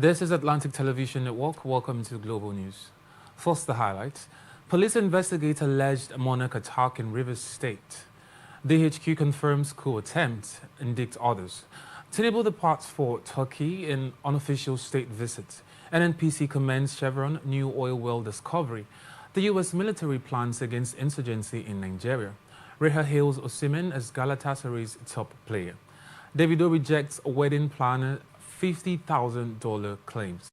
This is Atlantic Television Network. Welcome to Global News. First, the highlights. Police investigate alleged monarch attack in Rivers State. DHQ confirms coup attempt, indict others. Tinubu departs for Turkey in unofficial state visit. NNPC commends Chevron new oil well discovery. The U.S. military plans against insurgency in Nigeria. Reha hails Osimhen as Galatasaray's top player. Davido rejects wedding planner $50,000 claims.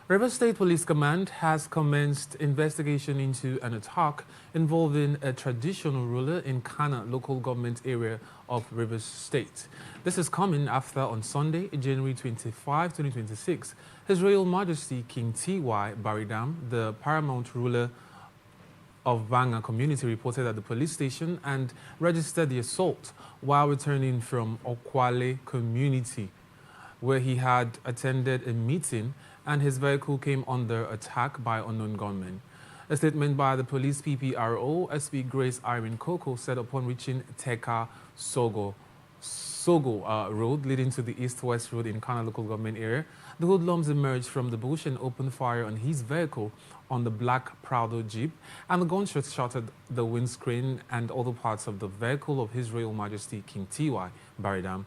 Rivers State Police Command has commenced investigation into an attack involving a traditional ruler in Kana local government area of Rivers State. This is coming after on Sunday, January 25, 2026, His Royal Majesty King T.Y. Baridam, the paramount ruler of Banga community, reported at the police station and registered the assault while returning from Okwale community, where he had attended a meeting and his vehicle came under attack by unknown gunmen. A statement by the police PPRO, SP Grace Irene Coco, said upon reaching Teka Sogo Road, leading to the east-west road in Kana local government area, the hoodlums emerged from the bush and opened fire on his vehicle on the black Prado Jeep, and the gunshots shattered the windscreen and other parts of the vehicle of His Royal Majesty King T.Y. Baridam.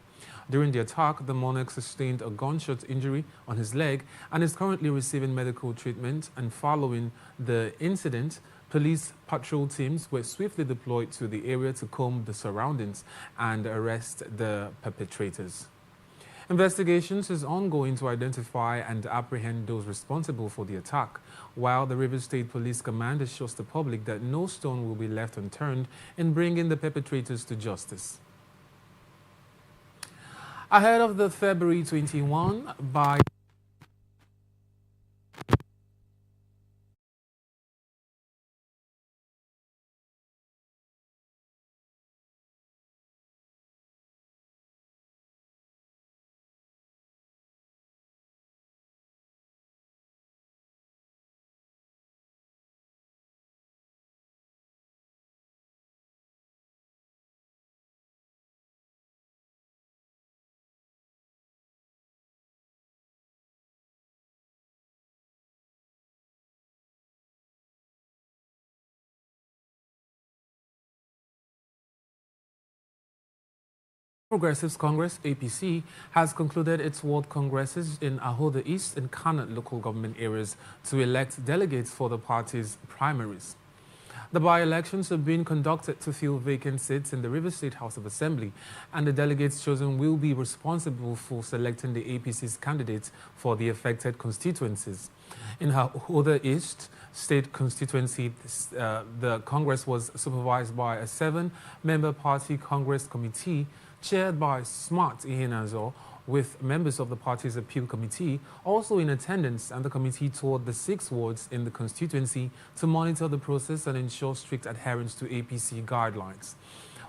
During the attack, the monarch sustained a gunshot injury on his leg and is currently receiving medical treatment. And following the incident, police patrol teams were swiftly deployed to the area to comb the surroundings and arrest the perpetrators. Investigations is ongoing to identify and apprehend those responsible for the attack, while the Rivers State Police Command assures the public that no stone will be left unturned in bringing the perpetrators to justice. Ahead of the February 21 by Progressives Congress, APC, has concluded its ward congresses in Ahoda East and Kana local government areas to elect delegates for the party's primaries. The by-elections are being conducted to fill vacant seats in the Rivers State House of Assembly, and the delegates chosen will be responsible for selecting the APC's candidates for the affected constituencies. In Ahoda East State constituency, the Congress was supervised by a 7-member party Congress committee chaired by Smart Ihenazo, with members of the party's appeal committee also in attendance, and the committee toured the 6 wards in the constituency to monitor the process and ensure strict adherence to APC guidelines.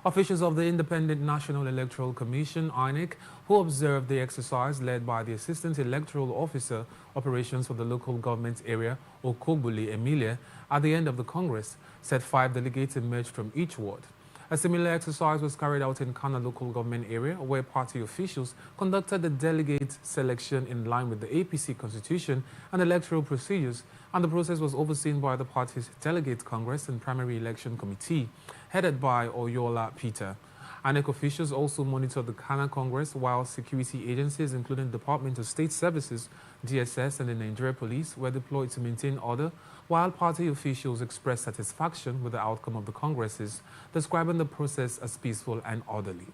Officials of the Independent National Electoral Commission, INEC, who observed the exercise led by the Assistant Electoral Officer, Operations for the Local Government Area, Okogbule Emilia, at the end of the Congress, said 5 delegates emerged from each ward. A similar exercise was carried out in Kana local government area, where party officials conducted the delegate selection in line with the APC constitution and electoral procedures, and the process was overseen by the party's Delegate Congress and Primary Election Committee, headed by Oyola Peter. INEC officials also monitored the Ghana Congress, while security agencies, including Department of State Services, DSS, and the Nigeria Police, were deployed to maintain order, while party officials expressed satisfaction with the outcome of the congresses, describing the process as peaceful and orderly.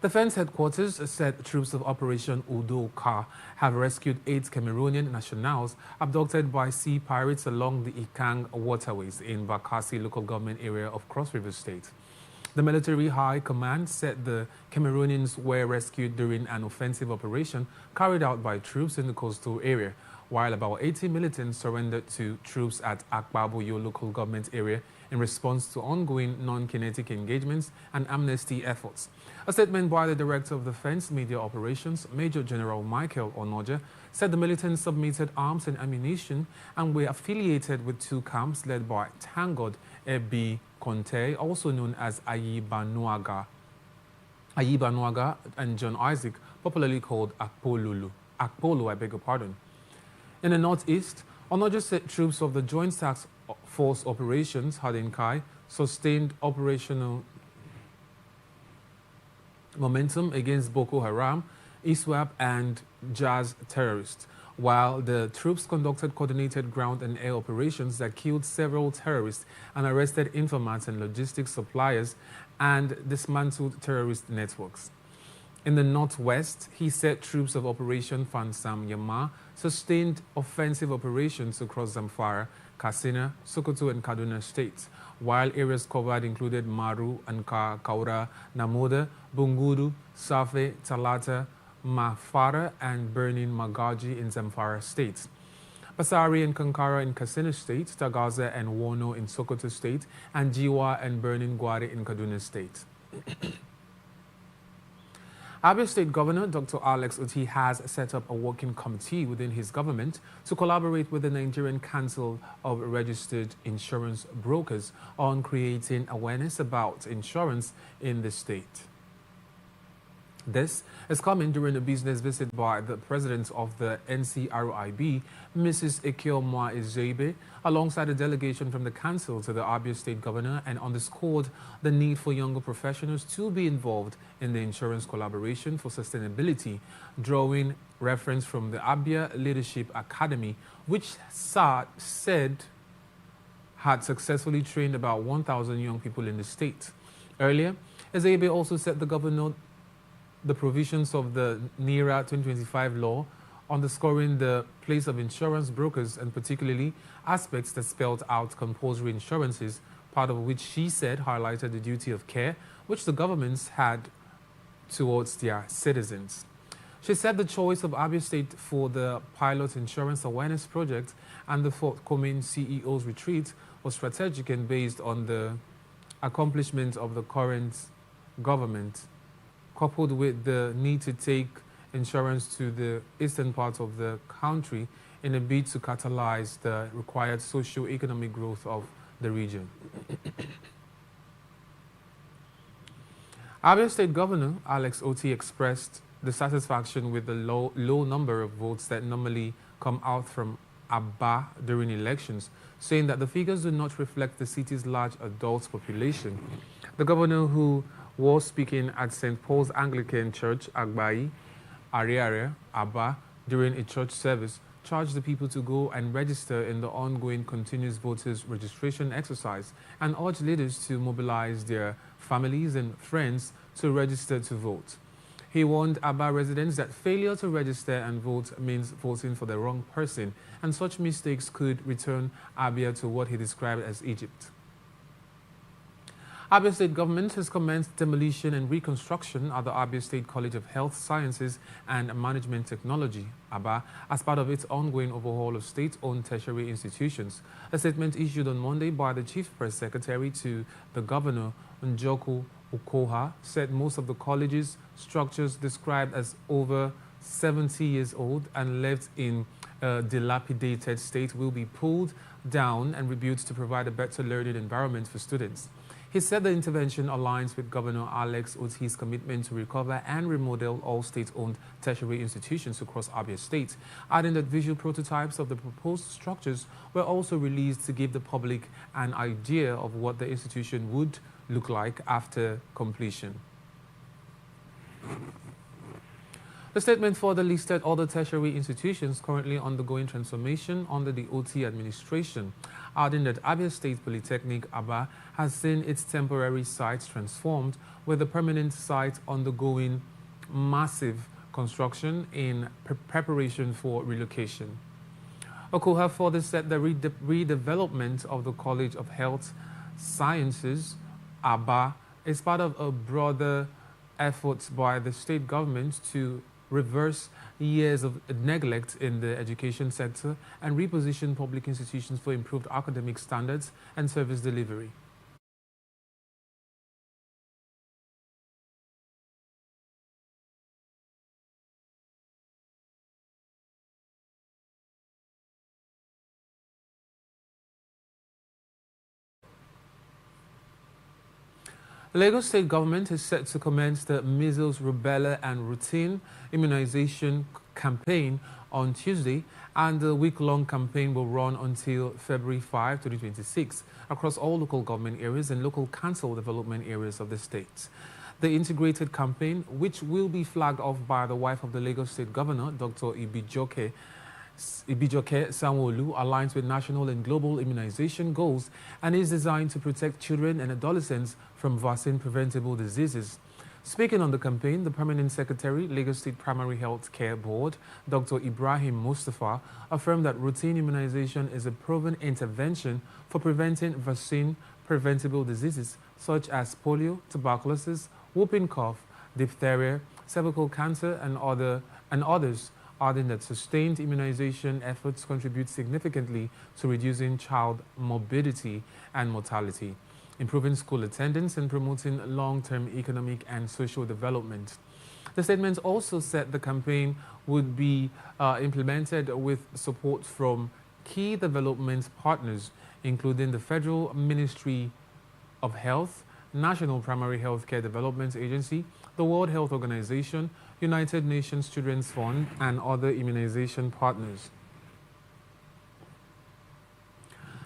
Defense headquarters said troops of Operation Udo-Ka have rescued 8 Cameroonian nationals abducted by sea pirates along the Ikang waterways in Bakassi local government area of Cross River State. The military high command said the Cameroonians were rescued during an offensive operation carried out by troops in the coastal area, while about 80 militants surrendered to troops at Akbaboyo local government area in response to ongoing non-kinetic engagements and amnesty efforts. A statement by the Director of Defense Media Operations, Major General Michael Onoja, said the militants submitted arms and ammunition and were affiliated with 2 camps led by Tangod Ebi Conte, also known as Ayibanuaga and John Isaac, popularly called Akpolo, I beg your pardon. In the northeast, Onoja said troops of the Joint Task Force Operations Hadinkai sustained operational momentum against Boko Haram, ISWAP, and Jazz terrorists, while the troops conducted coordinated ground and air operations that killed several terrorists and arrested informants and logistics suppliers and dismantled terrorist networks. In the northwest, he said troops of Operation Fansam Yama sustained offensive operations across Zamfara, Katsina, Sokoto, and Kaduna states, while areas covered included Maru, Anka, Kaura, Namoda, Bungudu, Safe, Talata, Mafara, and Burning Magaji in Zamfara states. Basari and Kankara in Katsina state, Tagaza and Wono in Sokoto state, and Jiwa and Burning Gwari in Kaduna state. Abia State Governor Dr. Alex Oti has set up a working committee within his government to collaborate with the Nigerian Council of Registered Insurance Brokers on creating awareness about insurance in the state. This is coming during a business visit by the president of the NCRIB, Mrs. Ekioma Ezebe, alongside a delegation from the council to the Abia State Governor, and underscored the need for younger professionals to be involved in the insurance collaboration for sustainability, drawing reference from the Abia Leadership Academy, which said had successfully trained about 1,000 young people in the state. Earlier, Ezebe also said the governor the provisions of the NERA 2025 law, underscoring the place of insurance brokers and particularly aspects that spelled out compulsory insurances, part of which she said highlighted the duty of care which the governments had towards their citizens. She said the choice of Abia State for the pilot insurance awareness project and the forthcoming CEO's retreat was strategic and based on the accomplishment of the current government, coupled with the need to take insurance to the eastern part of the country in a bid to catalyze the required socio-economic growth of the region. Abia State Governor Alex Oti expressed the satisfaction with the low number of votes that normally come out from Aba during elections, saying that the figures do not reflect the city's large adult population. The governor, who was speaking at St. Paul's Anglican Church, Agbai, Ariaria, Aba, during a church service, charged the people to go and register in the ongoing continuous voters registration exercise and urged leaders to mobilize their families and friends to register to vote. He warned Aba residents that failure to register and vote means voting for the wrong person, and such mistakes could return Abia to what he described as Egypt. Abia State government has commenced demolition and reconstruction at the Abia State College of Health Sciences and Management Technology, ABA, as part of its ongoing overhaul of state-owned tertiary institutions. A statement issued on Monday by the Chief Press Secretary to the Governor, Njoku Okoha, said most of the college's structures described as over 70 years old and left in a dilapidated state will be pulled down and rebuilt to provide a better learning environment for students. He said the intervention aligns with Governor Alex Oti's commitment to recover and remodel all state-owned tertiary institutions across Abia State, adding that visual prototypes of the proposed structures were also released to give the public an idea of what the institution would look like after completion. The statement further listed other tertiary institutions currently undergoing transformation under the OT administration, adding that Abia State Polytechnic Aba has seen its temporary sites transformed, with the permanent site undergoing massive construction in preparation for relocation. Okoha further said the redevelopment of the College of Health Sciences, Aba, is part of a broader effort by the state government to reverse years of neglect in the education sector and reposition public institutions for improved academic standards and service delivery. Lagos State government is set to commence the measles, rubella and routine immunization campaign on Tuesday, and the week-long campaign will run until February 5, 2026 across all local government areas and local council development areas of the state. The integrated campaign, which will be flagged off by the wife of the Lagos State Governor, Dr. Ibijoke Sanwo-Olu, aligns with national and global immunization goals and is designed to protect children and adolescents from vaccine-preventable diseases. Speaking on the campaign, the Permanent Secretary, Lagos State Primary Health Care Board, Dr. Ibrahim Mustafa, affirmed that routine immunization is a proven intervention for preventing vaccine-preventable diseases such as polio, tuberculosis, whooping cough, diphtheria, cervical cancer, and others, adding that sustained immunization efforts contribute significantly to reducing child morbidity and mortality, improving school attendance, and promoting long-term economic and social development. The statement also said the campaign would be implemented with support from key development partners, including the Federal Ministry of Health, National Primary Healthcare Development Agency, the World Health Organization, United Nations Children's Fund, and other immunization partners.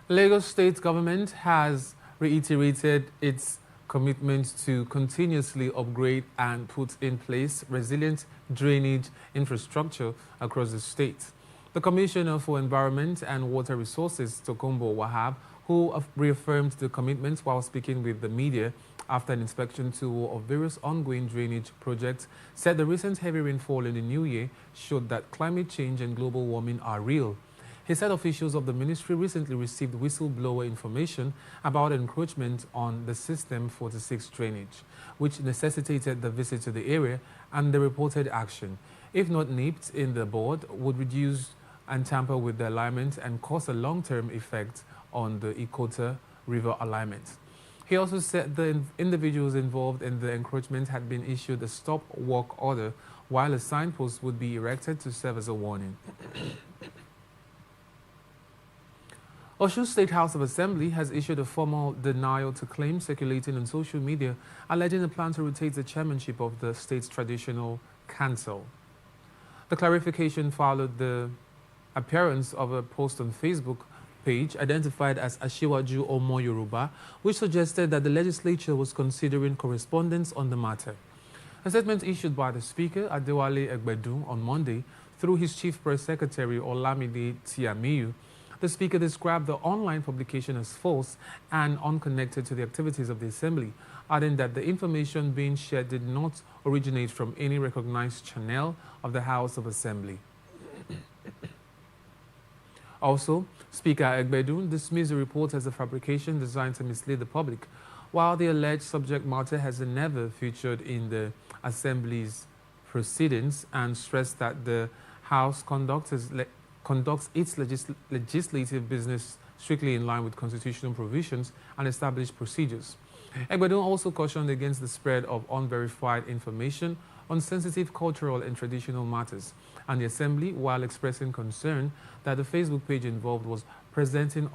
Lagos State government has reiterated its commitment to continuously upgrade and put in place resilient drainage infrastructure across the state. The Commissioner for Environment and Water Resources, Tokumbo Wahab, who reaffirmed the commitment while speaking with the media after an inspection tour of various ongoing drainage projects, said the recent heavy rainfall in the new year showed that climate change and global warming are real. He said officials of the ministry recently received whistleblower information about encroachment on the System 46 drainage, which necessitated the visit to the area and the reported action, if not nipped in the bud, would reduce and tamper with the alignment and cause a long-term effect on the Ikota River alignment. He also said the individuals involved in the encroachment had been issued a stop work order, while a signpost would be erected to serve as a warning. Osun State House of Assembly has issued a formal denial to claims circulating on social media alleging a plan to rotate the chairmanship of the state's traditional council. The clarification followed the appearance of a post on Facebook page identified as Ashiwaju Omo Yoruba, which suggested that the legislature was considering correspondence on the matter. A statement issued by the Speaker, Adewale Egbedu, on Monday through his Chief Press Secretary, Olamide Tiamiyu, the Speaker described the online publication as false and unconnected to the activities of the Assembly, adding that the information being shared did not originate from any recognized channel of the House of Assembly. Also, Speaker Egbedu dismissed the report as a fabrication designed to mislead the public, while the alleged subject matter has never featured in the Assembly's proceedings, and stressed that the House conducts its legislative business strictly in line with constitutional provisions and established procedures. Egbedu also cautioned against the spread of unverified information on sensitive cultural and traditional matters, and the Assembly, while expressing concern that the Facebook page involved was presenting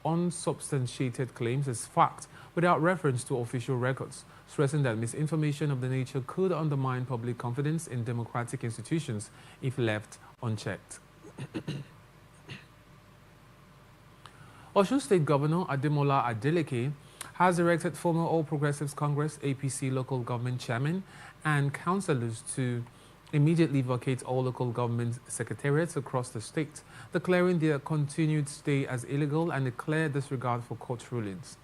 unsubstantiated claims as fact without reference to official records, stressing that misinformation of the nature could undermine public confidence in democratic institutions if left unchecked. Osun State Governor Ademola Adeleke has directed former All Progressives Congress APC local government chairmen and councillors to immediately vacate all local government secretariats across the state, declaring their continued stay as illegal and declare disregard for court rulings.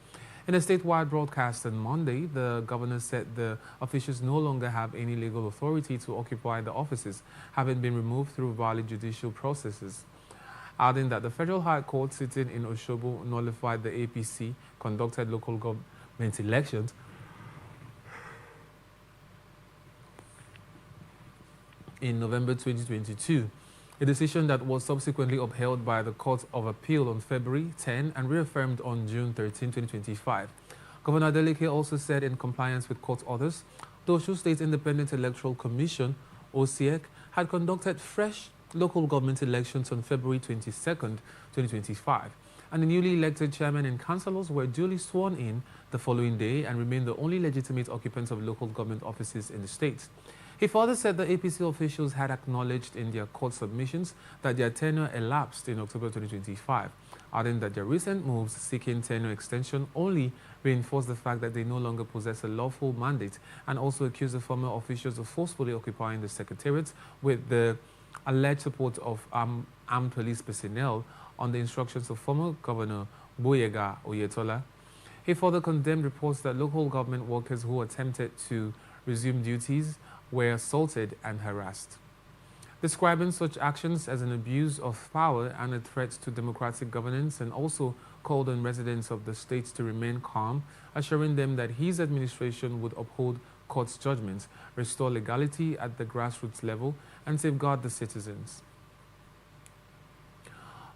In a statewide broadcast on Monday, the governor said the officials no longer have any legal authority to occupy the offices, having been removed through valid judicial processes, adding that the Federal High Court sitting in Osogbo nullified the APC conducted local government elections in November 2022, a decision that was subsequently upheld by the Court of Appeal on February 10 and reaffirmed on June 13, 2025. Governor Adeleke also said in compliance with court orders, the Osho State Independent Electoral Commission, OSIEC, had conducted fresh local government elections on February 22, 2025, and the newly elected chairman and councillors were duly sworn in the following day and remain the only legitimate occupants of local government offices in the state. He further said the APC officials had acknowledged in their court submissions that their tenure elapsed in October 2025, adding that their recent moves seeking tenure extension only reinforce the fact that they no longer possess a lawful mandate, and also accuse the former officials of forcefully occupying the secretariats with the alleged support of armed police personnel on the instructions of former Governor Boyega Oyetola. He further condemned reports that local government workers who attempted to resume duties were assaulted and harassed, describing such actions as an abuse of power and a threat to democratic governance, and also called on residents of the state to remain calm, assuring them that his administration would uphold court's judgments, restore legality at the grassroots level, and safeguard the citizens.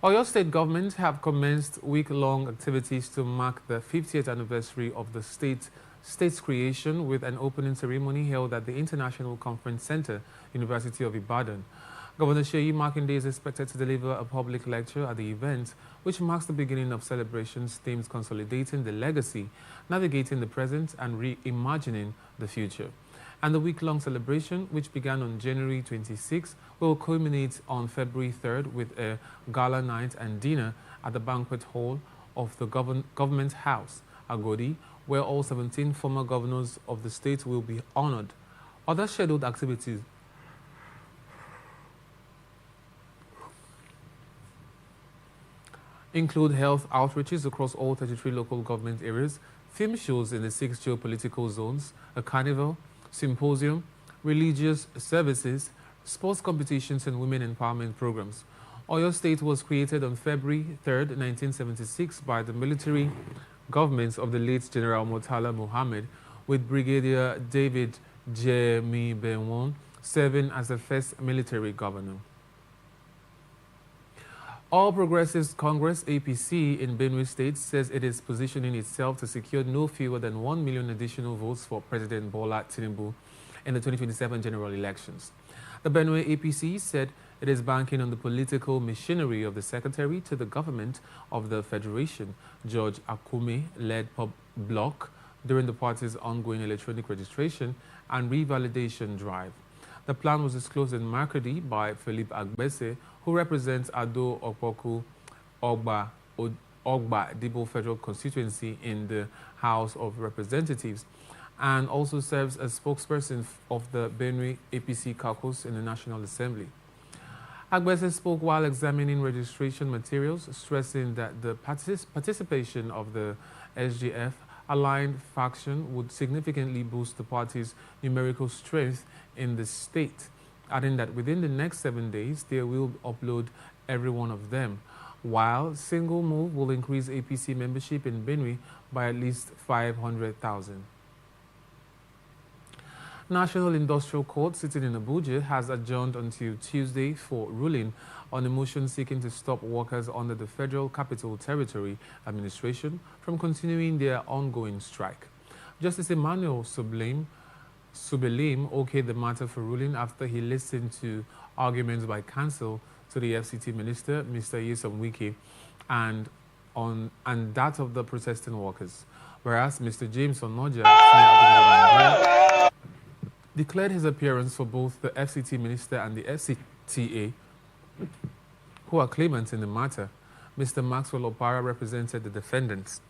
Oyo State government have commenced week-long activities to mark the 50th anniversary of the state's creation with an opening ceremony held at the International Conference Center, University of Ibadan. Governor Seyi Makinde is expected to deliver a public lecture at the event, which marks the beginning of celebrations themed consolidating the legacy, navigating the present, and reimagining the future. And the week-long celebration, which began on January 26, will culminate on February 3rd with a gala night and dinner at the banquet hall of the Government House, Agodi, where all 17 former governors of the state will be honored. Other scheduled activities include health outreaches across all 33 local government areas, film shows in the 6 geopolitical zones, a carnival, symposium, religious services, sports competitions, and women empowerment programs. Oyo State was created on February 3rd, 1976 by the military governments of the late General Murtala Muhammad, with Brigadier David Jemi Benwon serving as the first military governor. All Progressives Congress APC in Benue State says it is positioning itself to secure no fewer than 1 million additional votes for President Bola Tinubu in the 2027 general elections. The Benue APC said it is banking on the political machinery of the Secretary to the Government of the Federation, George Akume-led bloc, during the party's ongoing electronic registration and revalidation drive. The plan was disclosed in Makurdi by Philippe Agbese, who represents Ado Okpoku Ogba Dibo Federal Constituency in the House of Representatives, and also serves as spokesperson of the Benue APC caucus in the National Assembly. Agbese spoke while examining registration materials, stressing that the participation of the SGF-aligned faction would significantly boost the party's numerical strength in the state, adding that within the next 7 days, they will upload every one of them, while single move will increase APC membership in Benue by at least 500,000. National Industrial Court sitting in Abuja has adjourned until Tuesday for ruling on a motion seeking to stop workers under the Federal Capital Territory Administration from continuing their ongoing strike. Justice Emmanuel Subelim okayed the matter for ruling after he listened to arguments by counsel to the FCT Minister, Mr. Nyesom Wike, and that of the protesting workers, whereas Mr. James Onoja, declared his appearance for both the FCT Minister and the FCTA, who are claimants in the matter. Mr. Maxwell Opara represented the defendants.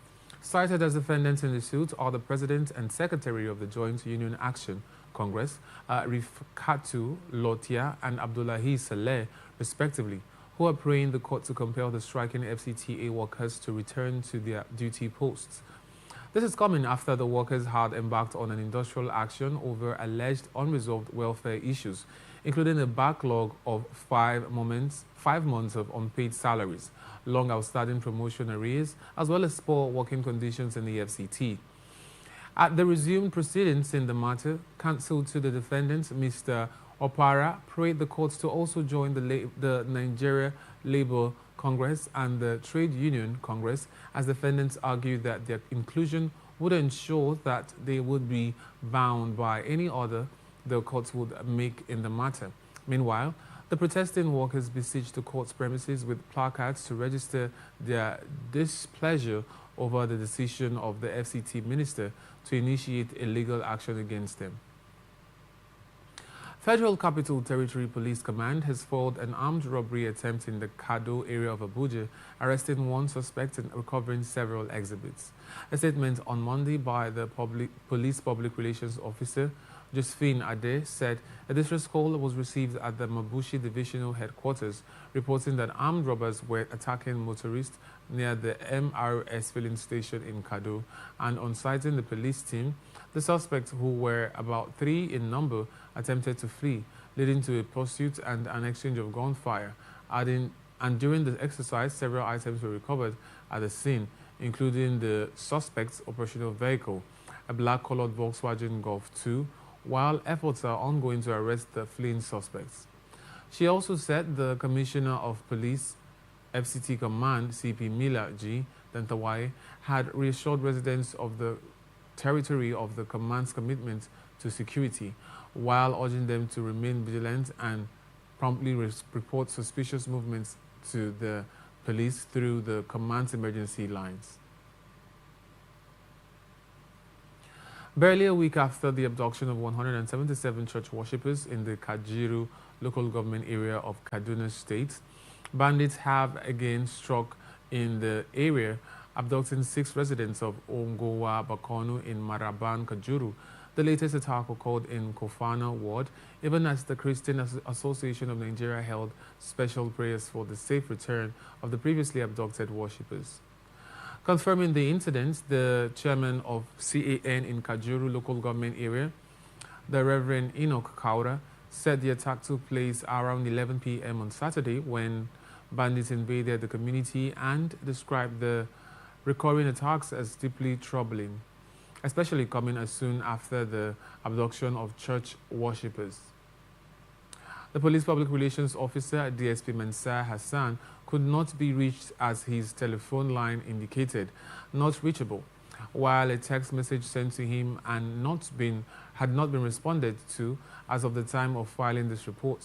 Cited as defendants in the suit are the President and Secretary of the Joint Union Action Congress, Rifkatu Lotia and Abdullahi Saleh, respectively, who are praying the court to compel the striking FCTA workers to return to their duty posts. This is coming after the workers had embarked on an industrial action over alleged unresolved welfare issues, including a backlog of 5 months of unpaid salaries, long outstanding promotion arrears, as well as poor working conditions in the FCT. At the resumed proceedings in the matter, counsel to the defendants, Mr. Opara, prayed the courts to also join the Nigeria Labour Congress and the Trade Union Congress, as defendants argued that their inclusion would ensure that they would be bound by any order the courts would make in the matter. Meanwhile, the protesting workers besieged the court's premises with placards to register their displeasure over the decision of the FCT minister to initiate a legal action against them. Federal Capital Territory Police Command has foiled an armed robbery attempt in the Kado area of Abuja, arresting one suspect and recovering several exhibits. A statement on Monday by the Police Public Relations Officer, Josephine Ade, said a distress call was received at the Mabushi Divisional Headquarters, reporting that armed robbers were attacking motorists near the MRS filling station in Kado, and on sighting the police team, the suspects, who were about 3 in number, attempted to flee, leading to a pursuit and an exchange of gunfire. And during the exercise, several items were recovered at the scene, including the suspect's operational vehicle, a black-colored Volkswagen Golf 2, while efforts are ongoing to arrest the fleeing suspects. She also said the Commissioner of Police, FCT Command, CP Mila G. Dantawai, had reassured residents of the territory of the command's commitment to security, while urging them to remain vigilant and promptly report suspicious movements to the police through the command's emergency lines. Barely a week after the abduction of 177 church worshippers in the Kajiru local government area of Kaduna State, bandits have again struck in the area, abducting 6 residents of Ongowa Bakonu in Maraban, Kajuru. The latest attack occurred in Kofana ward, even as the Christian Association of Nigeria held special prayers for the safe return of the previously abducted worshippers. Confirming the incident, the chairman of CAN in Kajuru local government area, the Reverend Enoch Kaura, said the attack took place around 11 p.m. on Saturday when bandits invaded the community, and described the recurring attacks as deeply troubling, especially coming as soon after the abduction of church worshippers. The police public relations officer, DSP Mensah Hassan, could not be reached as his telephone line indicated not reachable, while a text message sent to him had not been responded to as of the time of filing this report.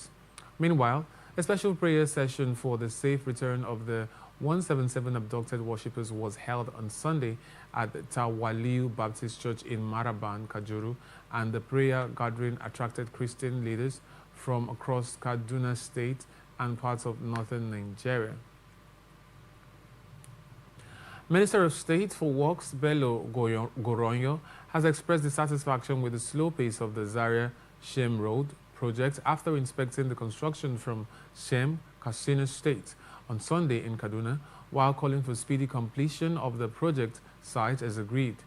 Meanwhile, a special prayer session for the safe return of the 177 abducted worshippers was held on Sunday at the Tawaliu Baptist Church in Maraban, Kajuru, and the prayer gathering attracted Christian leaders from across Kaduna State and parts of northern Nigeria. Minister of State for Works Bello Goronyo has expressed dissatisfaction with the slow pace of the Zaria-Shem Road project after inspecting the construction from Shem, Katsina State, on Sunday in Kaduna, while calling for speedy completion of the project site as agreed.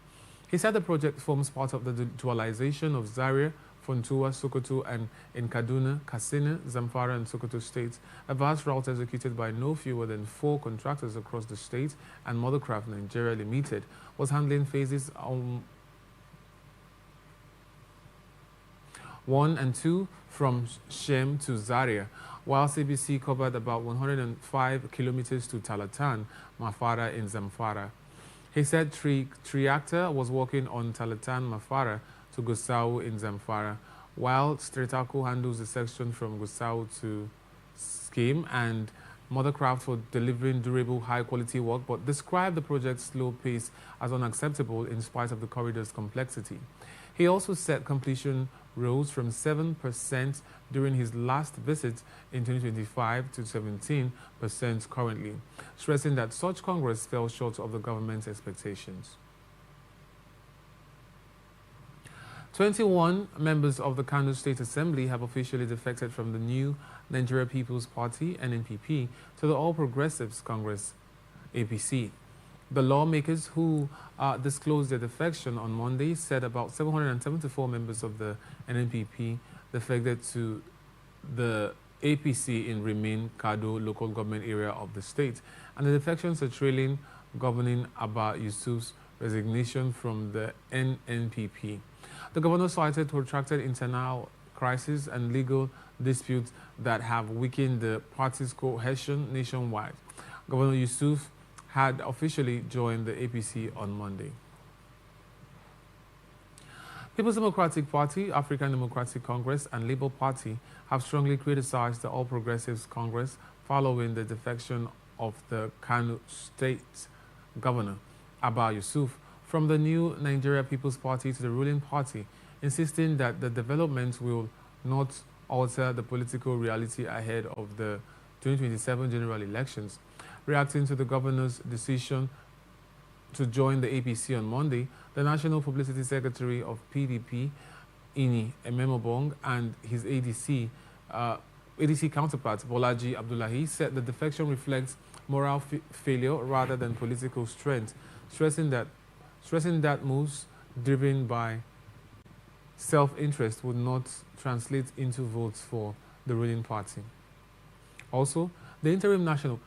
He said the project forms part of the dualization of Zaria, Funtua, Sokoto, and in Kaduna, Katsina, Zamfara, and Sokoto states, a vast route executed by no fewer than 4 contractors across the state, and Mothercraft Nigeria Limited was handling phases 1 and 2 from Shem to Zaria, while CBC covered about 105 kilometers to Talatan, Mafara in Zamfara. He said Triactor was working on Talatan, Mafara to Gusau in Zamfara, while Stretaco handles the section from Gusau to Scheme, and Mothercraft for delivering durable, high-quality work, but described the project's slow pace as unacceptable in spite of the corridor's complexity. He also said completion rose from 7% during his last visit in 2025 to 17% currently, stressing that such Congress fell short of the government's expectations. 21 members of the Kano State Assembly have officially defected from the new Nigeria People's Party (NNPP) to the All Progressives Congress (APC). The lawmakers who disclosed their defection on Monday said about 774 members of the NNPP defected to the APC in Remain Kado local government area of the state, and the defections are trailing governing Abba Yusuf's resignation from the NNPP. The governor cited protracted internal crisis and legal disputes that have weakened the party's cohesion nationwide. Governor Yusuf had officially joined the APC on Monday. People's Democratic Party, African Democratic Congress, and Labour Party have strongly criticized the All Progressives Congress following the defection of the Kano State Governor, Abba Yusuf, from the new Nigeria People's Party to the ruling party, insisting that the development will not alter the political reality ahead of the 2027 general elections. Reacting to the governor's decision to join the APC on Monday, the National Publicity Secretary of PDP, Ini Ememobong, and his ADC counterpart, Bolaji Abdullahi, said the defection reflects moral failure rather than political strength, stressing that moves driven by self-interest would not translate into votes for the ruling party. Also, the interim national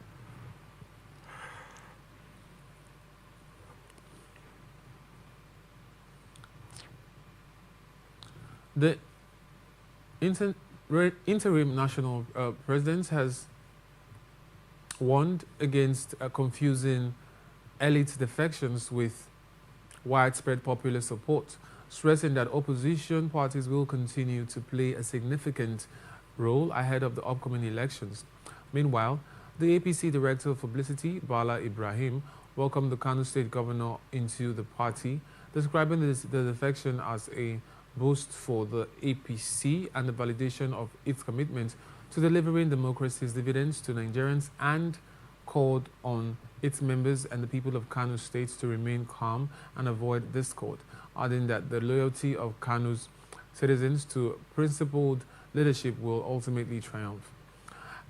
president has warned against confusing elite defections with widespread popular support, stressing that opposition parties will continue to play a significant role ahead of the upcoming elections. Meanwhile, the APC Director of Publicity, Bala Ibrahim, welcomed the Kano State Governor into the party, describing the defection as a boost for the APC and the validation of its commitment to delivering democracy's dividends to Nigerians, and called on its members and the people of Kano State to remain calm and avoid discord, adding that the loyalty of Kano's citizens to principled leadership will ultimately triumph.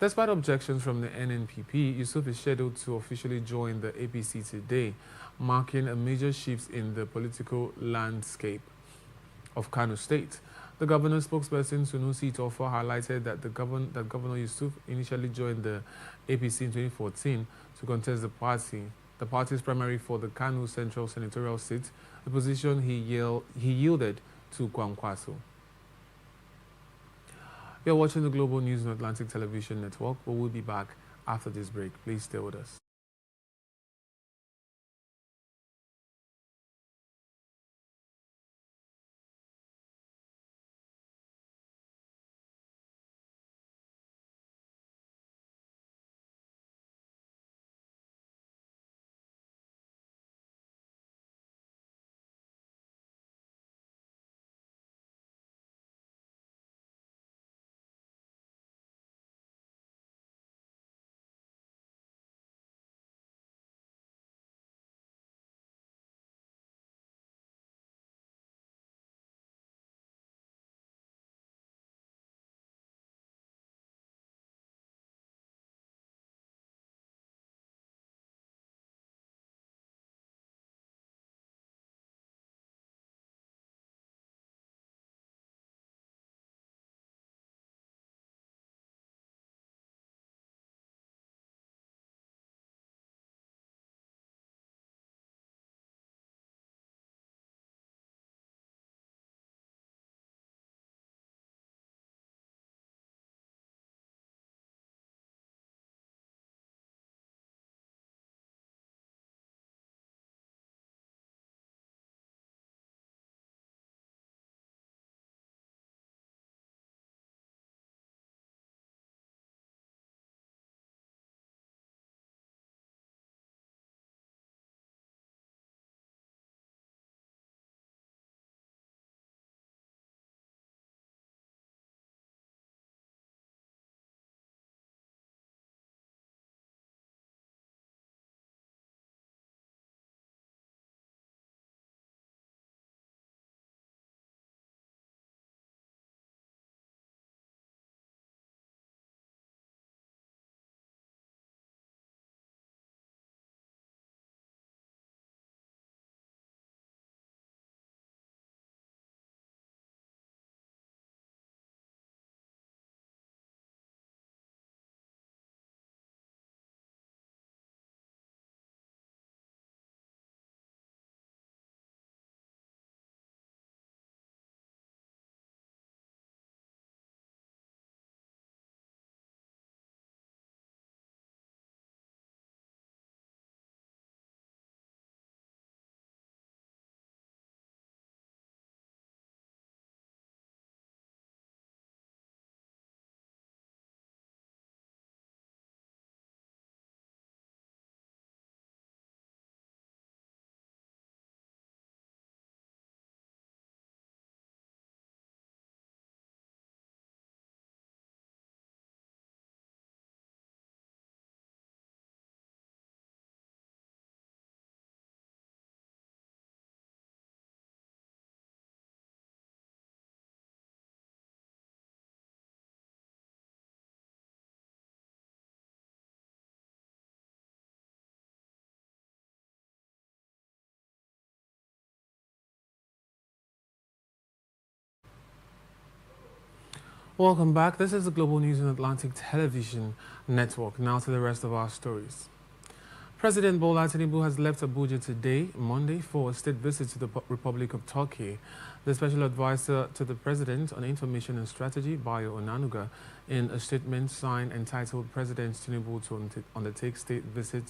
Despite objections from the NNPP, Yusuf is scheduled to officially join the APC today, marking a major shift in the political landscape of Kano State. The governor's spokesperson, Sunusi Tofa, highlighted that Governor Yusuf initially joined the APC in 2014 to contest the party's primary for the Kano Central Senatorial seat, a position he yielded to Kwankwaso. You're watching the Global News on Atlantic Television Network, but we'll be back after this break. Please stay with us. Welcome back. This is the Global News on Atlantic Television Network. Now to the rest of our stories. President Bola Tinubu has left Abuja today, Monday, for a state visit to the Republic of Turkey. The special advisor to the president on information and strategy, Bayo Onanuga, in a statement signed entitled President Tinubu to undertake state visit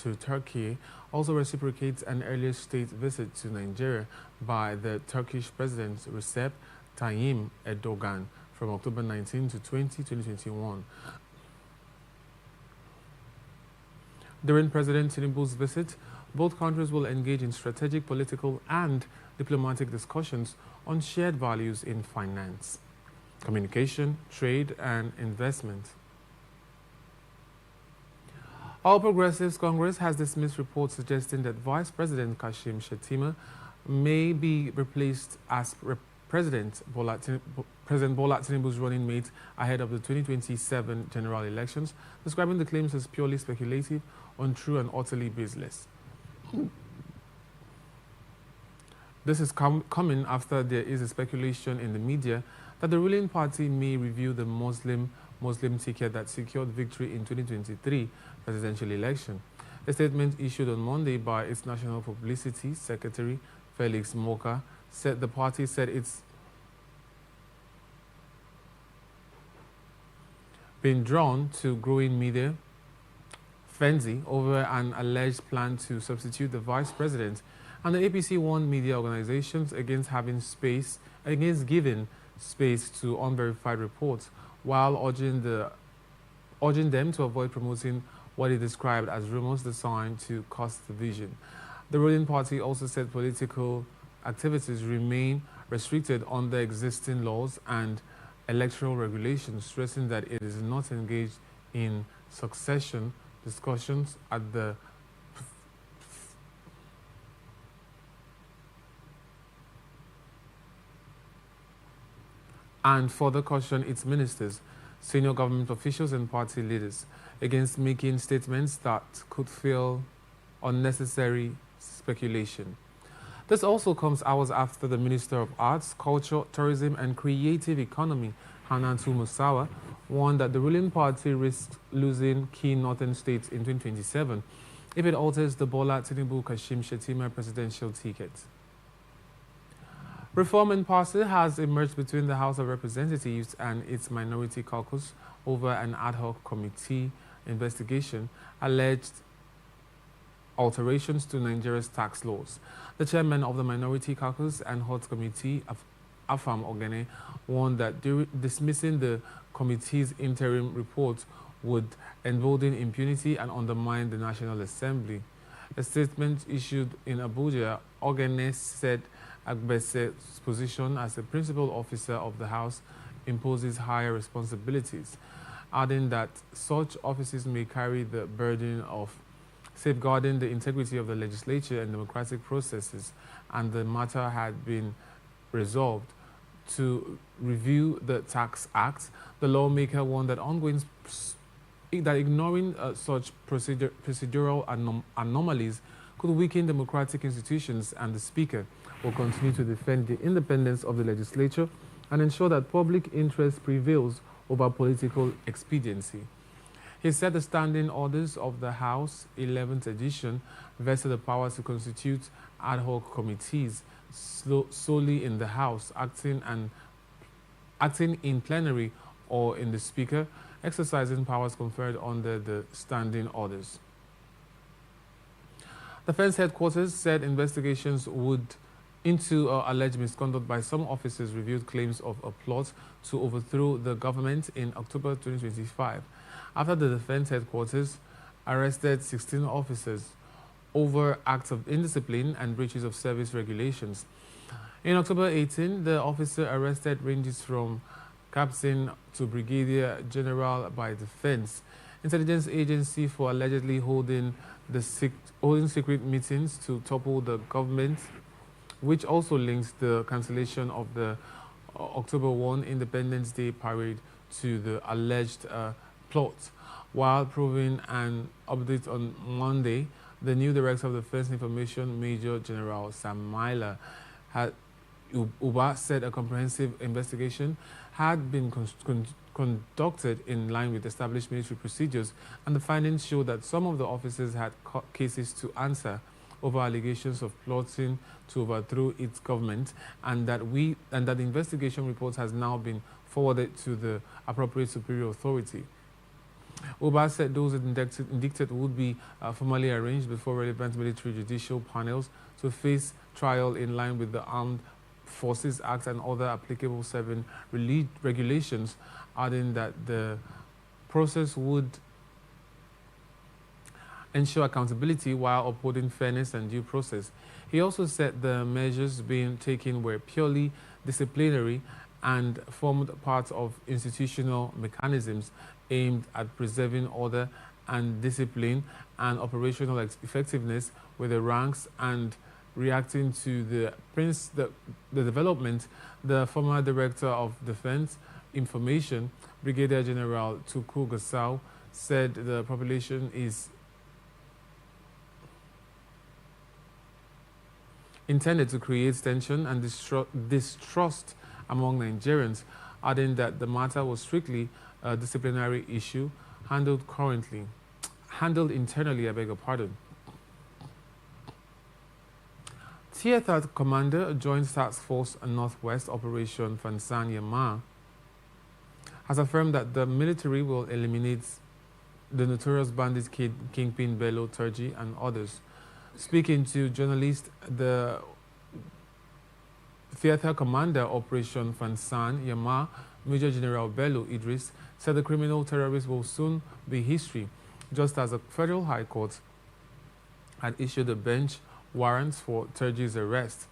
to Turkey, also reciprocates an earlier state visit to Nigeria by the Turkish President Recep Tayyip Erdogan from October 19 to 20, 2021. During President Tinubu's visit, both countries will engage in strategic, political, and diplomatic discussions on shared values in finance, communication, trade, and investment. All Progressives Congress has dismissed reports suggesting that Vice President Kashim Shettima may be replaced as President Bola Tinubu's running mate ahead of the 2027 general elections, describing the claims as purely speculative, untrue, and utterly baseless. This is coming after there is a speculation in the media that the ruling party may review the Muslim ticket that secured victory in 2023 presidential election. A statement issued on Monday by its National Publicity Secretary, Felix Moka, said the party said it's been drawn to growing media frenzy over an alleged plan to substitute the vice president, and the APC warned media organizations against giving space to unverified reports, while urging them to avoid promoting what it described as rumors designed to cause division. The ruling party also said political activities remain restricted under existing laws and electoral regulations, stressing that it is not engaged in succession discussions at the and further caution its ministers, senior government officials, and party leaders against making statements that could feel unnecessary speculation. This also comes hours after the Minister of Arts, Culture, Tourism and Creative Economy, Hannatu Musawa, warned that the ruling party risks losing key northern states in 2027 if it alters the Bola Tinubu Kashim Shettima presidential ticket. Reform in party has emerged between the House of Representatives and its minority caucus over an ad hoc committee investigation alleged alterations to Nigeria's tax laws. The chairman of the Minority Caucus and Hot Committee, Afam Ogene, warned that dismissing the committee's interim report would embolden impunity and undermine the National Assembly. A statement issued in Abuja, Ogene said Agbese's position as a principal officer of the House imposes higher responsibilities, adding that such offices may carry the burden of safeguarding the integrity of the legislature and democratic processes, and the matter had been resolved. To review the Tax Act, the lawmaker warned that ignoring such procedural anomalies could weaken democratic institutions, and the Speaker will continue to defend the independence of the legislature and ensure that public interest prevails over political expediency. He said the standing orders of the House 11th edition vested the power to constitute ad hoc committees solely in the House, acting in plenary or in the Speaker, exercising powers conferred under the standing orders. Defense headquarters said investigations into alleged misconduct by some officers revealed claims of a plot to overthrow the government in October 2025, after the defense headquarters arrested 16 officers over acts of indiscipline and breaches of service regulations. In October 18, the officer arrested ranges from captain to brigadier general by defense intelligence agency for allegedly holding secret meetings to topple the government, which also links the cancellation of the October 1 Independence Day parade to the alleged plot. While proving an update on Monday, the new director of Defense Information, Major General Samaila Uba, said a comprehensive investigation had been conducted in line with established military procedures, and the findings show that some of the officers had cases to answer over allegations of plotting to overthrow its government, and that the investigation report has now been forwarded to the appropriate superior authority. Oba said those indicted would be formally arranged before relevant military judicial panels to face trial in line with the Armed Forces Act and other applicable serving regulations, adding that the process would ensure accountability while upholding fairness and due process. He also said the measures being taken were purely disciplinary and formed part of institutional mechanisms aimed at preserving order and discipline and operational effectiveness with the ranks, and reacting to the development, the former Director of Defense Information, Brigadier General Tuku Gasau, said the population is intended to create tension and distrust among Nigerians, adding that the matter was strictly a disciplinary issue handled internally, I beg your pardon. Tier 3rd Commander, Joint Task Force Northwest Operation Fansan Yama, has affirmed that the military will eliminate the notorious bandit kingpin Bello Turji and others. Speaking to journalists, the Theater Commander Operation Fansan Yama, Major General Bello Idris, said the criminal terrorists will soon be history, just as the Federal High Court had issued a bench warrants for Turji's arrest.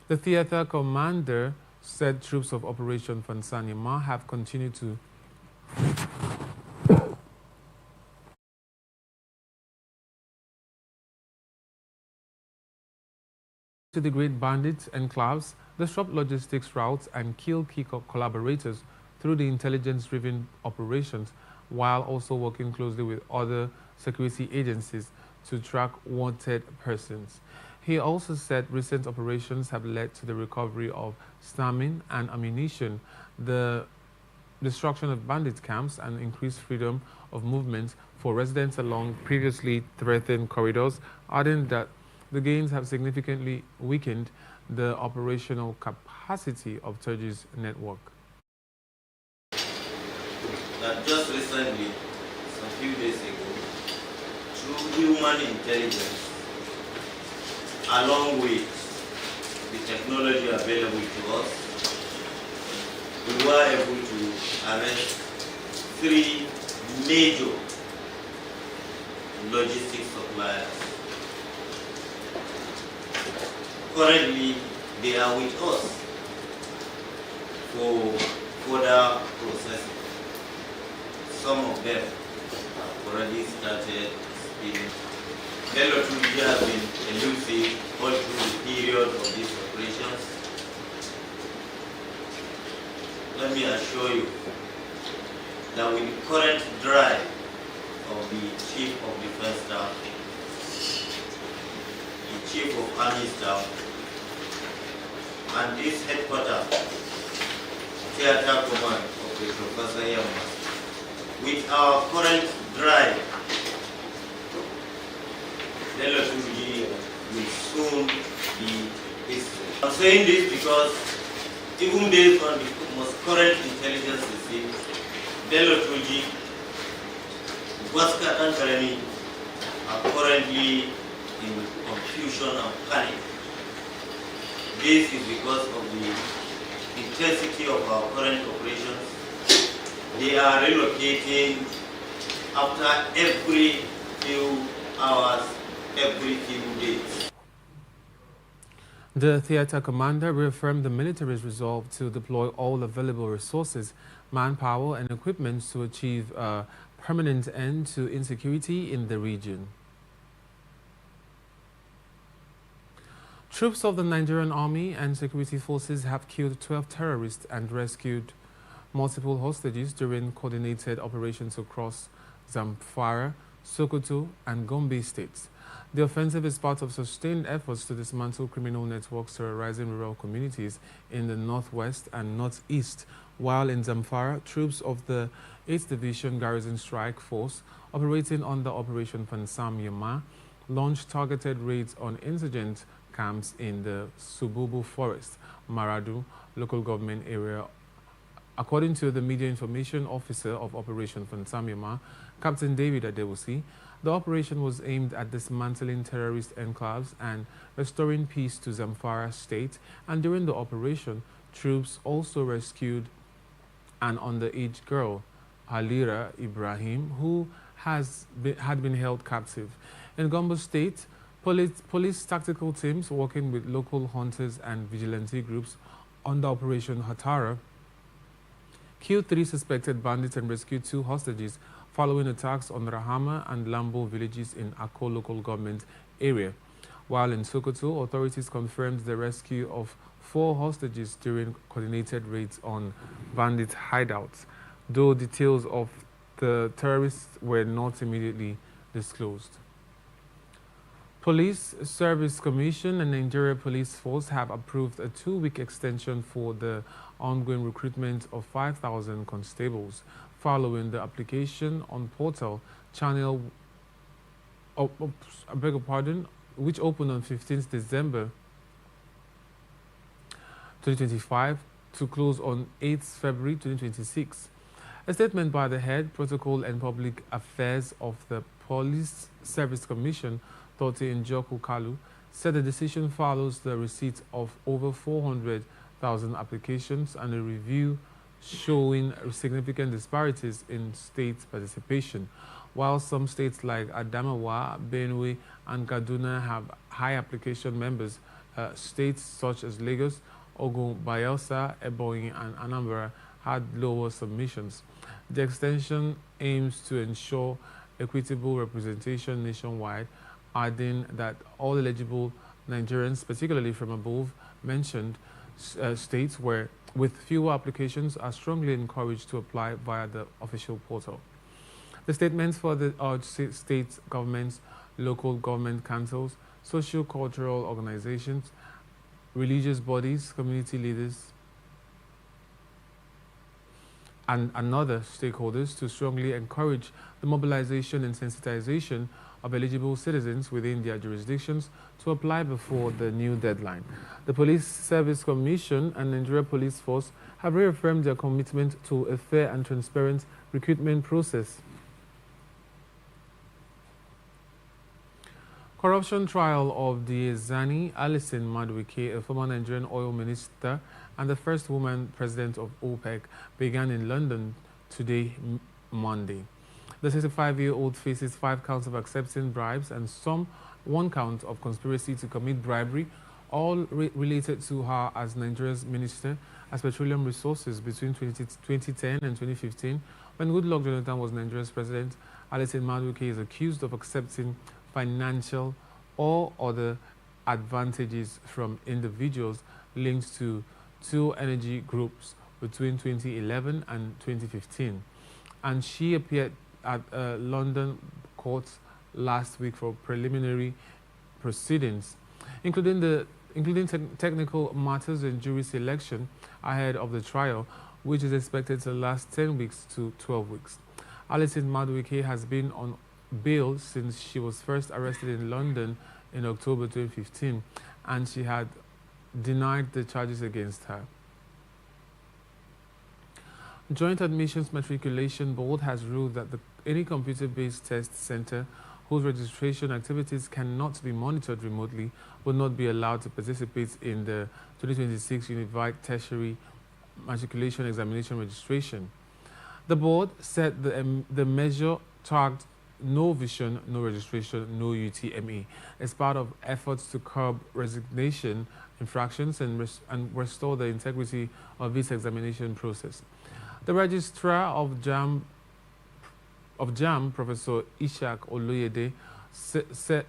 The Theater Commander said troops of Operation Fansan Yama have continued to degrade bandits enclaves, disrupt logistics routes, and kill key collaborators through the intelligence-driven operations, while also working closely with other security agencies to track wanted persons. He also said recent operations have led to the recovery of stamina and ammunition, the destruction of bandit camps, and increased freedom of movement for residents along previously threatened corridors, adding that the gains have significantly weakened the operational capacity of Turji's network. Just recently, a few days ago, through human intelligence, along with the technology available to us, we were able to arrest 3 major logistics suppliers. Currently, they are with us for further processing. Some of them have already started speeding. Bello Turji has been elusive all through the period of these operations. Let me assure you that with the current drive of the Chief of Defense Staff, the Chief of Army Staff, and this headquarters, Theater Command of the Professor Yama, with our current drive, Bello Turji will soon be history. I'm saying this because even based on the most current intelligence received, Bello Turji, Gwaska and Karemi are currently in confusion and panic. This is because of the intensity of our current operations. They are relocating after every few hours, every few days. The theater commander reaffirmed the military's resolve to deploy all available resources, manpower, and equipment to achieve a permanent end to insecurity in the region. Troops of the Nigerian Army and security forces have killed 12 terrorists and rescued multiple hostages during coordinated operations across Zamfara, Sokoto, and Gombe states. The offensive is part of sustained efforts to dismantle criminal networks terrorizing rural communities in the northwest and northeast while in Zamfara, troops of the 8th Division Garrison Strike Force operating under Operation Fansam Yama launched targeted raids on insurgent camps in the Sububu Forest, Maradu local government area. According to the media information officer of Operation Fansam Yama, Captain David Adewusi, the operation was aimed at dismantling terrorist enclaves and restoring peace to Zamfara state, and during the operation, troops also rescued an underage girl, Halira Ibrahim, who had been held captive. In Gombe State, police tactical teams working with local hunters and vigilante groups under Operation Hatara killed 3 suspected bandits and rescued 2 hostages following attacks on Rahama and Lambo villages in Akko local government area. While in Sokoto, authorities confirmed the rescue of 4 hostages during coordinated raids on bandit hideouts, though details of the terrorists were not immediately disclosed. Police Service Commission and Nigeria Police Force have approved a 2-week extension for the ongoing recruitment of 5,000 constables following the application on portal channel, which opened on 15th December 2025 to close on 8th February 2026. A statement by the Head Protocol and Public Affairs of the Police Service Commission, Tote Njoku Kalu, said the decision follows the receipt of over 400,000 applications and a review showing significant disparities in state participation. While some states like Adamawa, Benue, and Kaduna have high application members, states such as Lagos, Ogun, Bayelsa, Ebonyi, and Anambra had lower submissions. The extension aims to ensure equitable representation nationwide, adding that all eligible Nigerians, particularly from above mentioned states with fewer applications, are strongly encouraged to apply via the official portal. The statements for the state governments, local government councils, socio-cultural organizations, religious bodies, community leaders, and other stakeholders to strongly encourage the mobilization and sensitization of eligible citizens within their jurisdictions to apply before the new deadline. The Police Service Commission and Nigeria Police Force have reaffirmed their commitment to a fair and transparent recruitment process. Corruption trial of Diezani Alison Madueke, a former Nigerian oil minister and the first woman president of OPEC, began in London today, Monday. The 65-year-old faces 5 counts of accepting bribes and 1 count of conspiracy to commit bribery, all related to her as Nigeria's Minister as Petroleum Resources between 2010 and 2015. When Goodluck Jonathan was Nigeria's president, Alison Madueke is accused of accepting financial or other advantages from individuals linked to 2 energy groups between 2011 and 2015. And she appeared at London courts last week for preliminary proceedings, including technical matters and jury selection ahead of the trial, which is expected to last 10 weeks to 12 weeks. Alison Madueke has been on bail since she was first arrested in London in October 2015, and she had denied the charges against her. Joint Admissions Matriculation Board has ruled that any computer-based test center whose registration activities cannot be monitored remotely will not be allowed to participate in the 2026 Unified Tertiary Matriculation Examination registration. The board said the measure tagged No Vision, No Registration, No UTME as part of efforts to curb resignation infractions and restore the integrity of this examination process. The registrar of JAM, Professor Ishak Oloyede,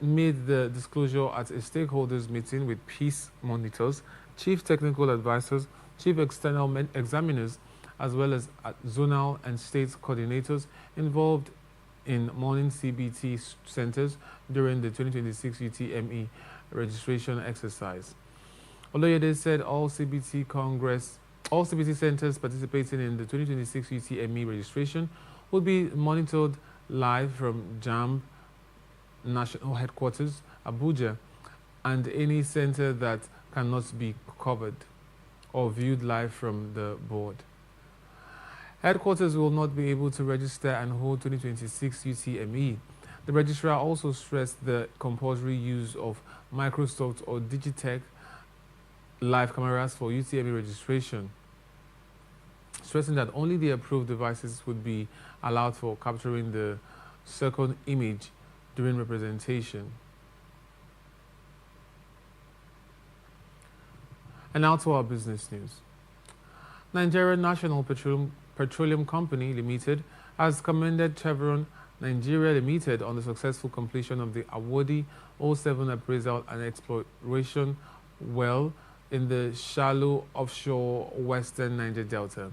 made the disclosure at a stakeholders meeting with peace monitors, chief technical advisors, chief external examiners, as well as zonal and state coordinators involved in morning CBT centers during the 2026 UTME registration exercise. Oloyede said all CBT All CBT centers participating in the 2026 UTME registration will be monitored live from JAMB National Headquarters, Abuja, and any center that cannot be covered or viewed live from the board. Headquarters will not be able to register and hold 2026 UTME. The registrar also stressed the compulsory use of Microsoft or Digitech live cameras for UTME registration, stressing that only the approved devices would be allowed for capturing the second image during representation. And now to our business news. Nigeria National Petroleum Company Limited has commended Chevron Nigeria Limited on the successful completion of the Awodi 07 appraisal and exploration well in the shallow offshore western Niger Delta.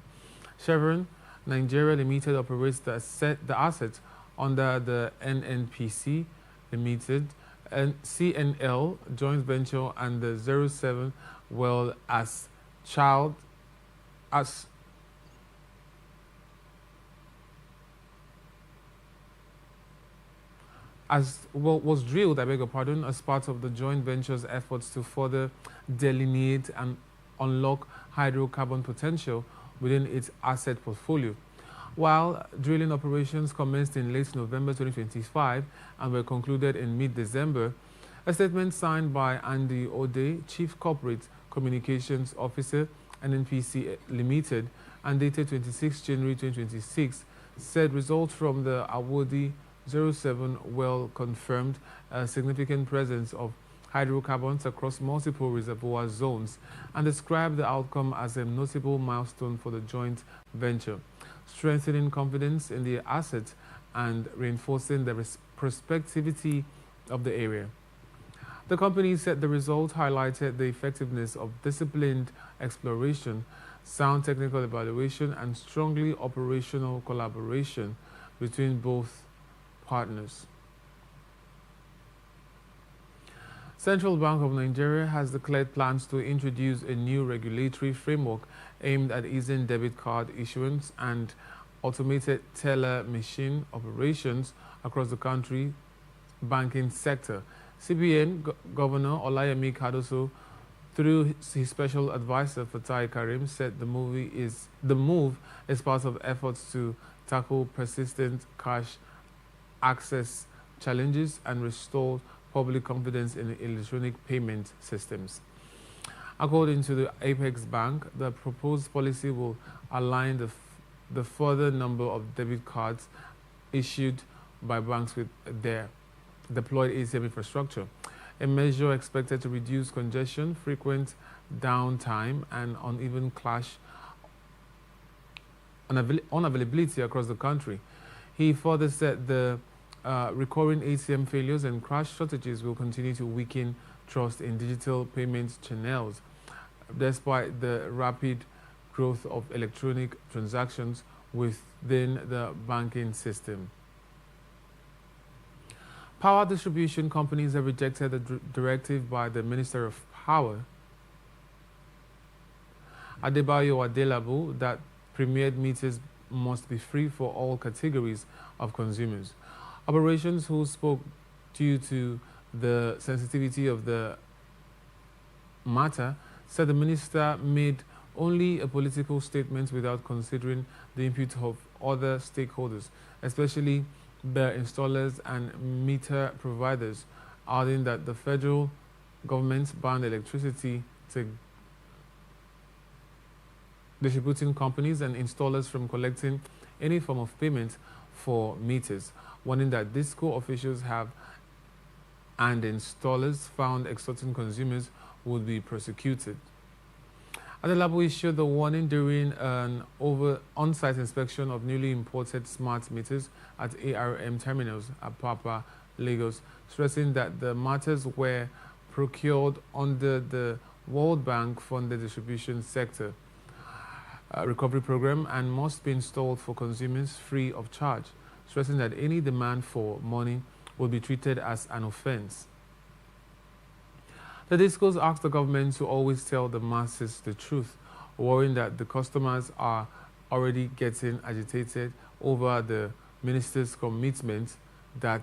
Chevron Nigeria Limited operates the asset under the NNPC Limited and CNL joint venture and the 07 well as was drilled, as part of the joint venture's efforts to further delineate and unlock hydrocarbon potential within its asset portfolio. While drilling operations commenced in late November 2025 and were concluded in mid-December, a statement signed by Andy Ode, Chief Corporate Communications Officer, NNPC Limited, and dated 26 January 2026, said results from the Awodi 07 well confirmed a significant presence of hydrocarbons across multiple reservoir zones and described the outcome as a notable milestone for the joint venture, strengthening confidence in the asset and reinforcing the prospectivity of the area. The company said the result highlighted the effectiveness of disciplined exploration, sound technical evaluation, and strongly operational collaboration between both partners. Central Bank of Nigeria has declared plans to introduce a new regulatory framework aimed at easing debit card issuance and automated teller machine operations across the country banking sector. CBN Governor Olayemi Cardoso, through his special advisor Fatai Karim, said the move is part of efforts to tackle persistent cash access challenges and restore public confidence in electronic payment systems. According to the Apex Bank, the proposed policy will align the further number of debit cards issued by banks with their deployed ATM infrastructure, a measure expected to reduce congestion, frequent downtime, and uneven cash unavailability across the country. He further said the recurring ATM failures and crash shortages will continue to weaken trust in digital payment channels, despite the rapid growth of electronic transactions within the banking system. Power distribution companies have rejected the directive by the Minister of Power, Adebayo Adelabu, that prepaid meters must be free for all categories of consumers. Operations, who spoke due to the sensitivity of the matter, said the minister made only a political statement without considering the input of other stakeholders, especially the installers and meter providers, adding that the federal government banned electricity to distributing companies and installers from collecting any form of payment for meters, warning that DISCO officials have and installers found extorting consumers would be prosecuted. Adelabu issued the warning during an on-site inspection of newly imported smart meters at ARM terminals at Papa, Lagos, stressing that the meters were procured under the World Bank-funded distribution sector recovery program and must be installed for consumers free of charge, stressing that any demand for money will be treated as an offense. The DISCOs asked the government to always tell the masses the truth worrying that the customers are already getting agitated over the minister's commitment that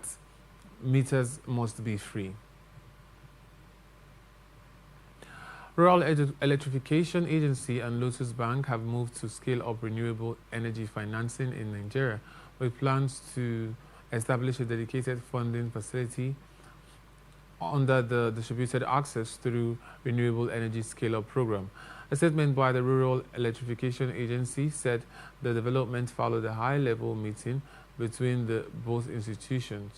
meters must be free. Rural Electrification Agency and Lotus Bank have moved to scale up renewable energy financing in Nigeria, with plans to establish a dedicated funding facility under the Distributed Access through Renewable Energy Scale-Up Program. A statement by the Rural Electrification Agency said the development followed a high-level meeting between both institutions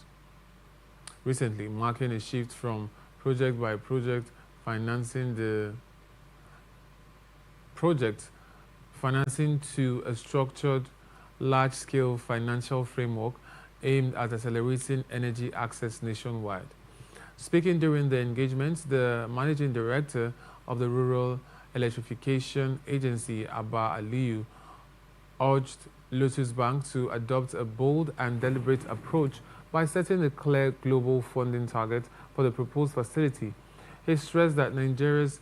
recently, marking a shift from project-by-project financing to a structured, large-scale financial framework aimed at accelerating energy access nationwide. Speaking during the engagement, the managing director of the Rural Electrification Agency, Abba Aliyu, urged Lotus Bank to adopt a bold and deliberate approach by setting a clear global funding target for the proposed facility. He stressed that Nigeria's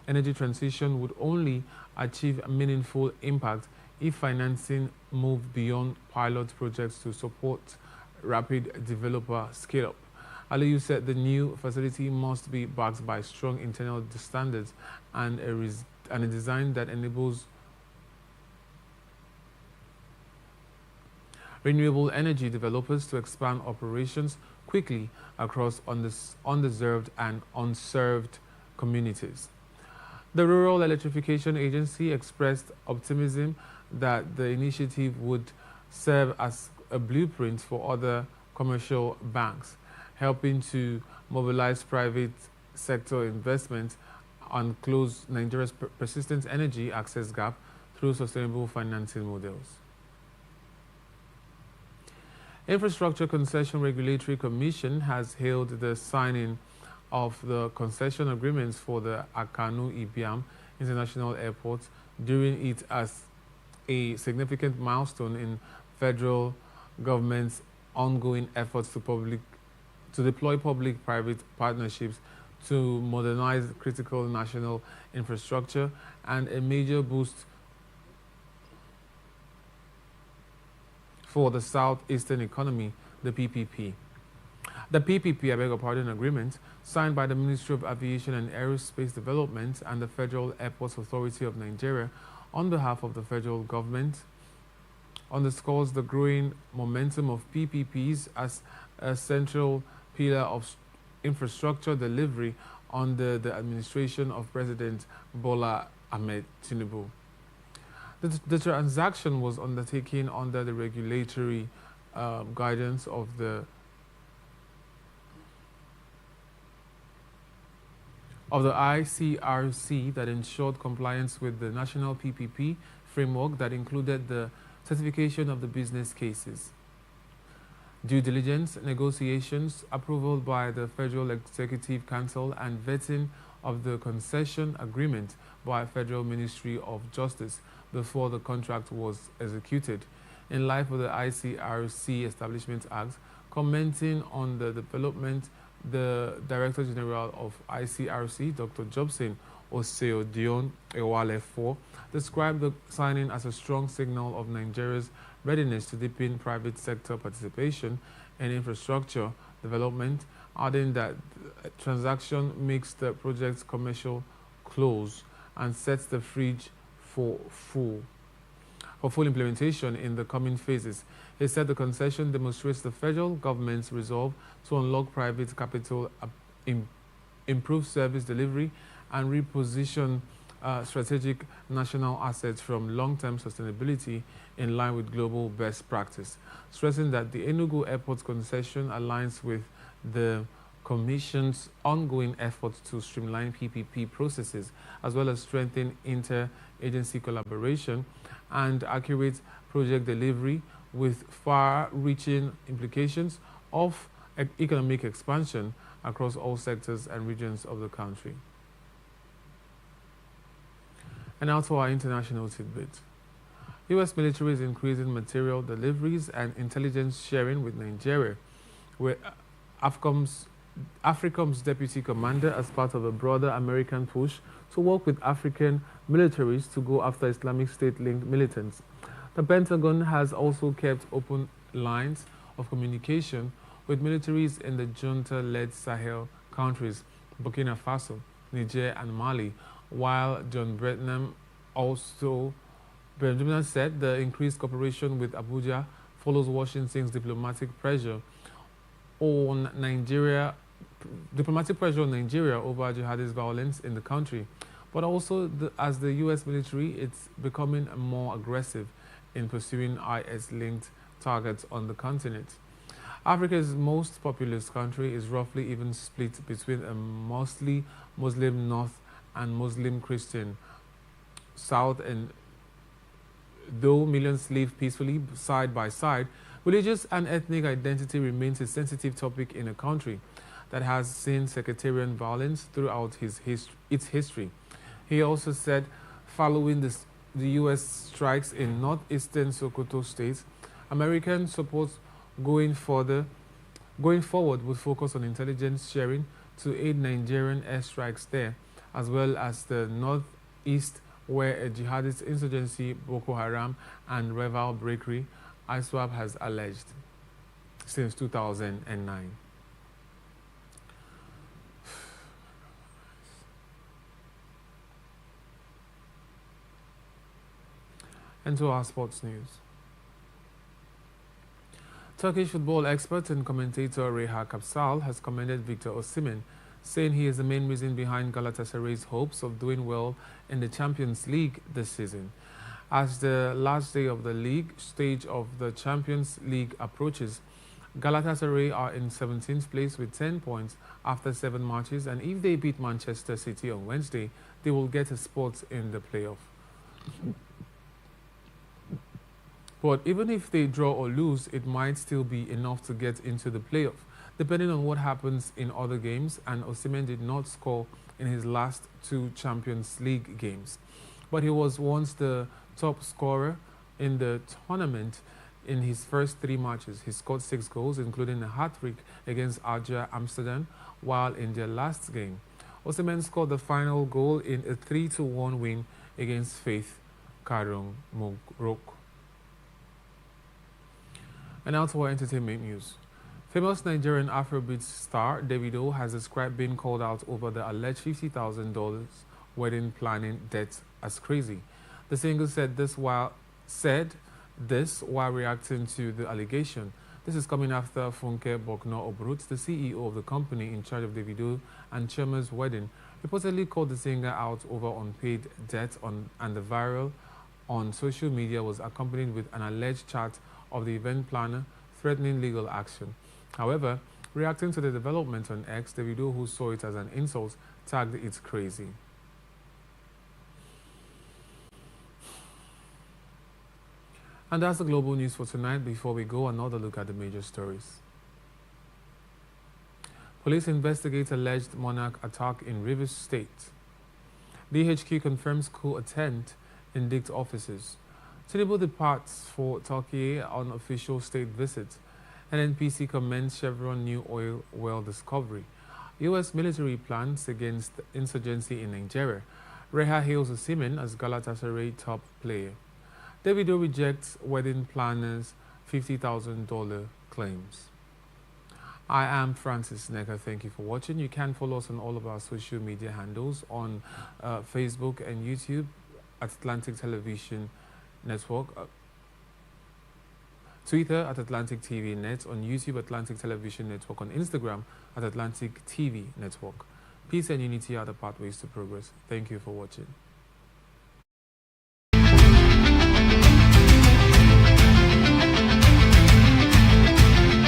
energy transition would only achieve meaningful impact if financing moved beyond pilot projects to support rapid developer scale-up. Aliyu said the new facility must be backed by strong internal standards and a design that enables renewable energy developers to expand operations quickly across undeserved and unserved communities. The Rural Electrification Agency expressed optimism that the initiative would serve as a blueprint for other commercial banks, helping to mobilize private sector investment and close Nigeria's persistent energy access gap through sustainable financing models. Infrastructure Concession Regulatory Commission has hailed the signing of the concession agreements for the Akanu-Ibiam International Airport during it as a significant milestone in federal government's ongoing efforts to deploy public-private partnerships to modernize critical national infrastructure and a major boost for the southeastern economy, the PPP. The PPP, agreement, signed by the Ministry of Aviation and Aerospace Development and the Federal Airports Authority of Nigeria on behalf of the federal government, underscores the growing momentum of PPPs as a central pillar of infrastructure delivery under the administration of President Bola Ahmed Tinubu. The transaction was undertaken under the regulatory guidance of the ICRC that ensured compliance with the national PPP framework that included the certification of the business cases, due diligence, negotiations, approval by the Federal Executive Council, and vetting of the concession agreement by Federal Ministry of Justice before the contract was executed. In light of the ICRC Establishment Act, commenting on the development, the Director General of ICRC, Dr. Jobson Oseodion Ewale-4, described the signing as a strong signal of Nigeria's readiness to deepen private sector participation in infrastructure development, adding that the transaction makes the project's commercial close and sets the stage for full implementation in the coming phases. He said the concession demonstrates the federal government's resolve to unlock private capital, improve service delivery, and reposition strategic national assets from long-term sustainability in line with global best practice, stressing that the Enugu Airport concession aligns with the Commission's ongoing efforts to streamline PPP processes, as well as strengthen inter-agency collaboration and accurate project delivery with far-reaching implications of economic expansion across all sectors and regions of the country. And now to our international tidbit. U.S. military is increasing material deliveries and intelligence sharing with Nigeria, where AFRICOM's deputy commander as part of a broader American push to work with African militaries to go after Islamic State-linked militants. The Pentagon has also kept open lines of communication with militaries in the junta-led Sahel countries, Burkina Faso, Niger, and Mali, while John Brennan said the increased cooperation with Abuja follows Washington's diplomatic pressure on Nigeria over jihadist violence in the country. But also, as the U.S. military, it's becoming more aggressive in pursuing IS-linked targets on the continent. Africa's most populous country is roughly even split between a mostly Muslim north and Muslim Christian south, and though millions live peacefully side by side, religious and ethnic identity remains a sensitive topic in a country that has seen sectarian violence throughout its history. He also said, following the U.S. strikes in northeastern Sokoto state, American support going forward would focus on intelligence sharing to aid Nigerian airstrikes there, as well as the northeast, where a jihadist insurgency, Boko Haram, and rival breakery, ISWAP, has alleged since 2009. And to our sports news. Turkish football expert and commentator Reha Kapsal has commended Victor Osimhen, saying he is the main reason behind Galatasaray's hopes of doing well in the Champions League this season. As the last day of the league stage of the Champions League approaches, Galatasaray are in 17th place with 10 points after 7 matches, and if they beat Manchester City on Wednesday, they will get a spot in the playoff. But even if they draw or lose, it might still be enough to get into the playoff, depending on what happens in other games, and Osimhen did not score in his last 2 Champions League games. But he was once the top scorer in the tournament in his first 3 matches. He scored 6 goals, including a hat-trick against Aja Amsterdam, while in their last game. Osimhen scored the final goal in a 3-1 win against Faith Karong Morok. And now to our entertainment news. Famous Nigerian Afrobeat star Davido has described being called out over the alleged $50,000 wedding planning debt as crazy. The singer said this while reacting to the allegation. This is coming after Funke Bokno Obrut, the CEO of the company in charge of Davido and Chima's wedding, reportedly called the singer out over unpaid debt, and the viral on social media was accompanied with an alleged chat of the event planner threatening legal action. However, reacting to the development on X, Davido, who saw it as an insult, tagged it crazy. And that's the global news for tonight. Before we go, another look at the major stories. Police investigate alleged monarch attack in Rivers State. DHQ confirms coup attempt in Dict offices. Tinubu departs for Turkey on official state visit. NNPC commends Chevron new oil well discovery. U.S. military plans against insurgency in Nigeria. Reha hails Osimhen as Galatasaray top player. Davido rejects wedding planners' $50,000 claims. I am Francis Necker. Thank you for watching. You can follow us on all of our social media handles on Facebook and YouTube at Atlantic Television Network, Twitter at Atlantic TV Net, on YouTube Atlantic Television Network, on Instagram at Atlantic TV Network. Peace and unity are the pathways to progress. Thank you for watching.